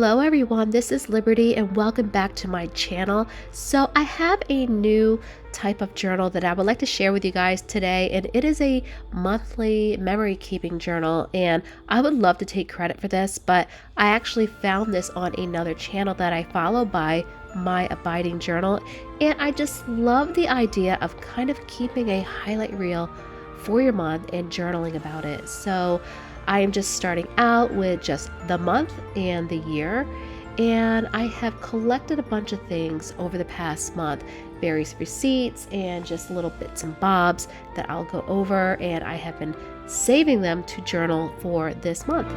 Hello everyone, this is Liberty and welcome back to my channel. So I have a new type of journal that I would like to share with you guys today, and it is a monthly memory keeping journal, and I would love to take credit for this, but I actually found this on another channel that I follow by My Abiding Journal, and I just love the idea of kind of keeping a highlight reel for your month and journaling about it. So I am just starting out with just the month and the year, and I have collected a bunch of things over the past month, various receipts and just little bits and bobs that I'll go over, and I have been saving them to journal for this month.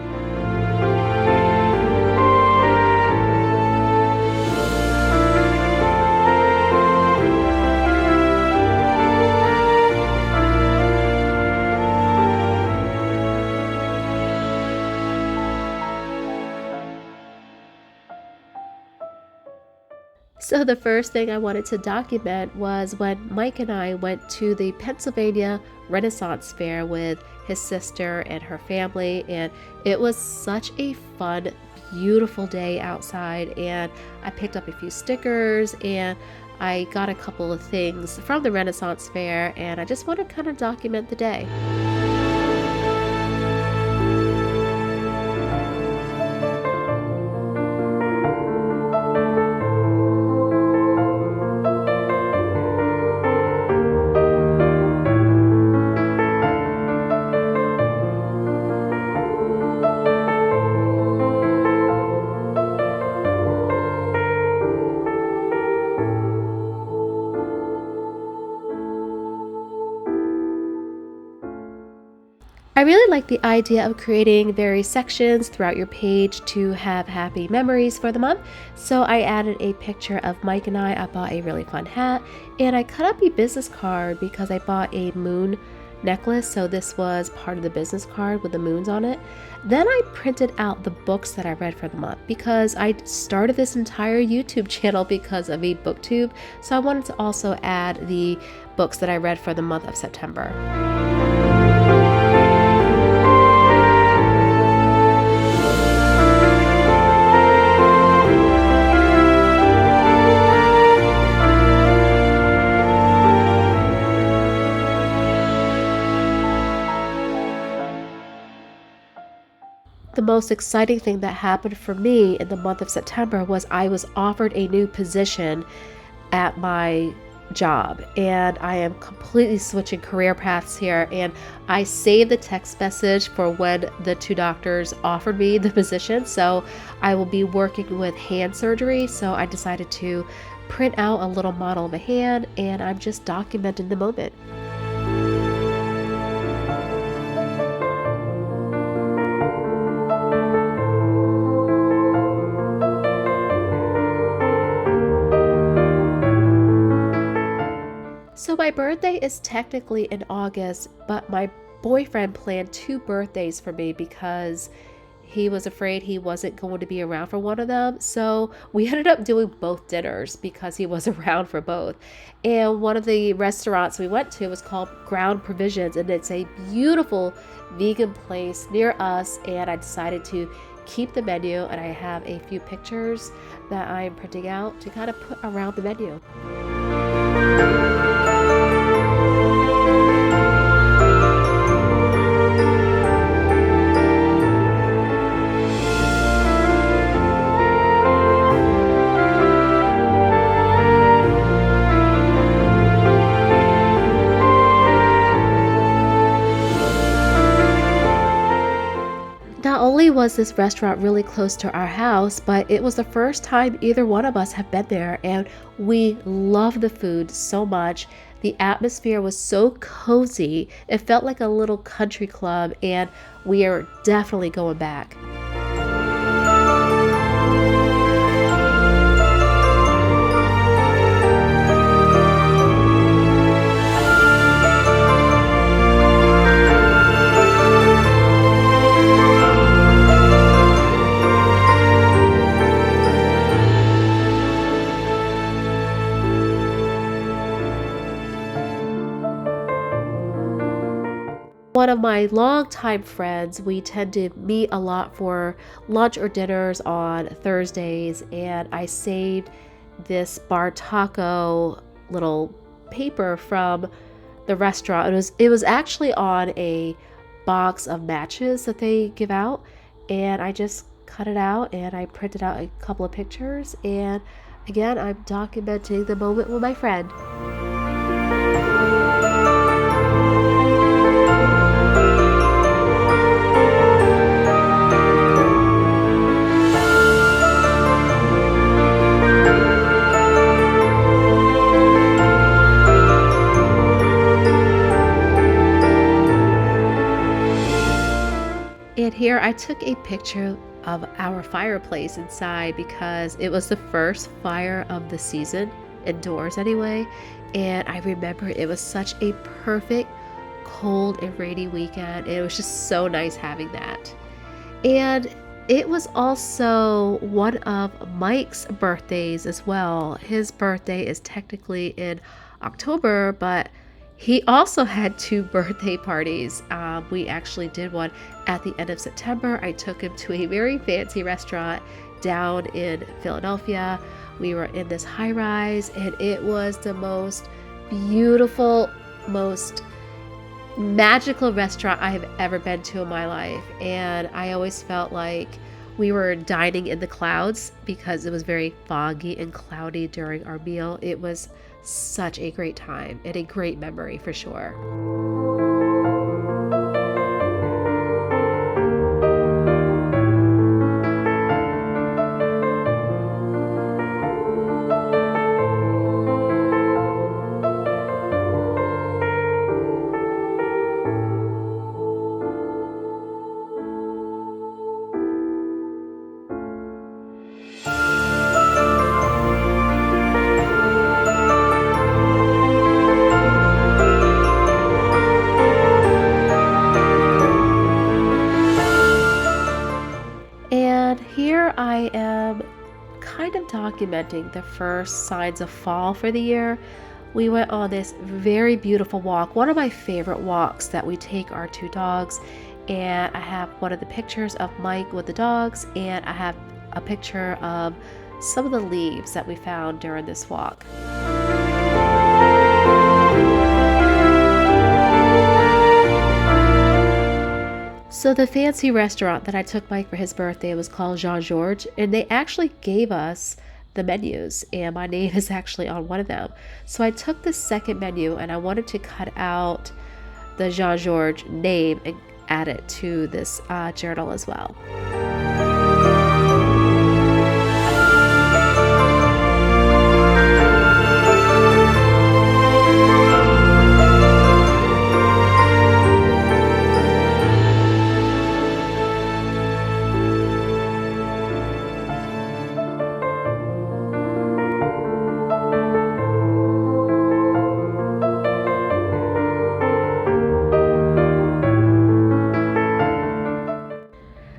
So the first thing I wanted to document was when Mike and I went to the Pennsylvania Renaissance Fair with his sister and her family, and it was such a fun, beautiful day outside, and I picked up a few stickers and I got a couple of things from the Renaissance Fair, and I just want to kind of document the day. I really like the idea of creating various sections throughout your page to have happy memories for the month. So I added a picture of Mike and I bought a really fun hat, and I cut up a business card because I bought a moon necklace. So this was part of the business card with the moons on it. Then I printed out the books that I read for the month because I started this entire YouTube channel because of a booktube. So I wanted to also add the books that I read for the month of September. The most exciting thing that happened for me in the month of September was I was offered a new position at my job, and I am completely switching career paths here, and I saved the text message for when the two doctors offered me the position. So I will be working with hand surgery, so I decided to print out a little model of a hand, and I'm just documenting the moment. So my birthday is technically in August, but my boyfriend planned two birthdays for me because he was afraid he wasn't going to be around for one of them. So we ended up doing both dinners because he was around for both. And one of the restaurants we went to was called Ground Provisions, and it's a beautiful vegan place near us, and I decided to keep the menu, and I have a few pictures that I'm printing out to kind of put around the menu. Not only was this restaurant really close to our house, but it was the first time either one of us have been there, and we loved the food so much. The atmosphere was so cozy. It felt like a little country club, and we are definitely going back. one of my longtime friends. We tend to meet a lot for lunch or dinners on Thursdays, and I saved this bar taco little paper from the restaurant. It was actually on a box of matches that they give out, and I just cut it out and I printed out a couple of pictures, and again, I'm documenting the moment with my friend. And here I took a picture of our fireplace inside because it was the first fire of the season, indoors anyway. And I remember it was such a perfect cold and rainy weekend. It was just so nice having that. And it was also one of Mike's birthdays as well. His birthday is technically in October, but he also had two birthday parties. We actually did one at the end of September. I took him to a very fancy restaurant down in Philadelphia. We were in this high rise, and it was the most beautiful, most magical restaurant I have ever been to in my life. And I always felt like we were dining in the clouds because it was very foggy and cloudy during our meal. It was such a great time and a great memory for sure. And here I am kind of documenting the first signs of fall for the year. We went on this very beautiful walk, one of my favorite walks that we take our two dogs. And I have one of the pictures of Mike with the dogs, and I have a picture of some of the leaves that we found during this walk. So the fancy restaurant that I took Mike for his birthday was called Jean Georges, and they actually gave us the menus, and my name is actually on one of them. So I took the second menu and I wanted to cut out the Jean Georges name and add it to this journal as well.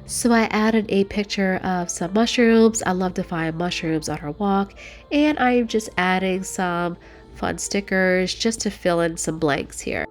So I added a picture of some mushrooms. I love to find mushrooms on our walk. And I'm just adding some fun stickers just to fill in some blanks here.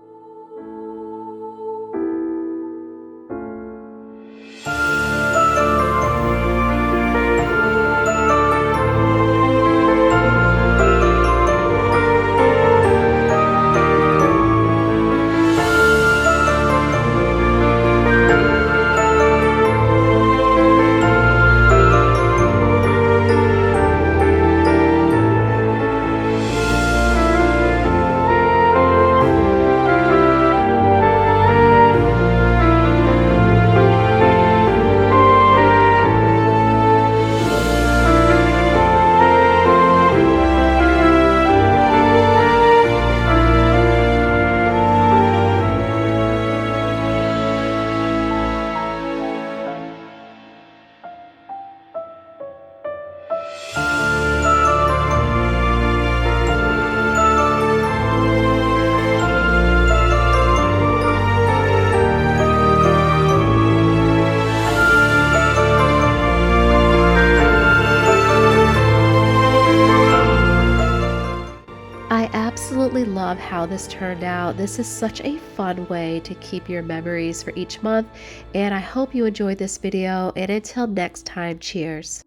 really love how this turned out. This is such a fun way to keep your memories for each month, and I hope you enjoyed this video, and until next time, cheers.